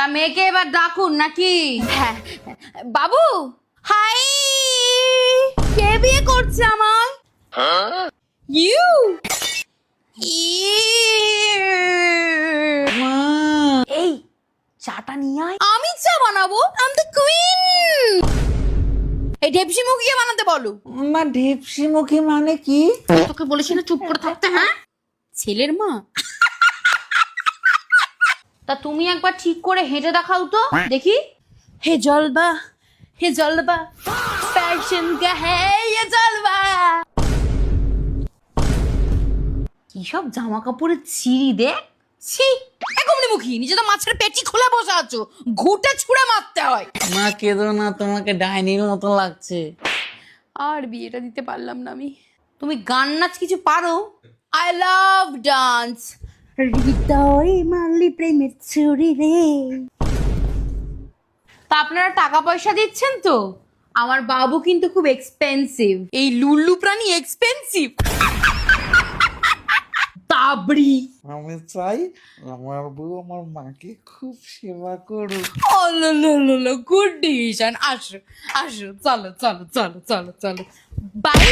তা মেয়েকে এবার ডাকুন নাকি? হ্যাঁ বাবু। হাই, কে বিয়ে করছে আমার? ইউ এই চাটা নিয়ে আয়। আমি চা বানাবো? I am the queen. এই ঢেপসি মুখিয়ে বানাতে বলো। মা ঢেপসি মুখী মানে কি? তোকে বলেছি না চুপ করে থাকতে। হ্যাঁ, ছেলের মা। তা তুমি একবার ঠিক করে হেঁটে দেখাও তো দেখি। হে জলবা, হে জলবা, ফ্যাশন কা হ্যায় ये জলবা। কি সব জামা কাপড়ের ছিঁড়ি দেখ। ছি, একমনি মুখী, নিজে তো মাছের পেটি খোলা বসে আছো, ঘুটে ছুঁড়ে মারতে হয়। মা কেঁদো না, তোমাকে ডাইনির মতো লাগছে। আর বিয়েটা দিতে পারলাম না আমি। তুমি গান নাচ কিছু পারো? I love dance. হৃদয় মালি প্রেমের ছুরি রে। তা আপনারা টাকা পয়সা দিচ্ছেন তো? আমার বাবু কিন্তু খুব এক্সপেন্সিভ। এই লুল্লু প্রাণী এক্সপেন্সিভ। তাবড়ি। আমি চাই আমার বউ আমার মাকে খুব সেবা করুক। Good decision. আসো আসো, চলো চলো চলো চলো চলো, বাই।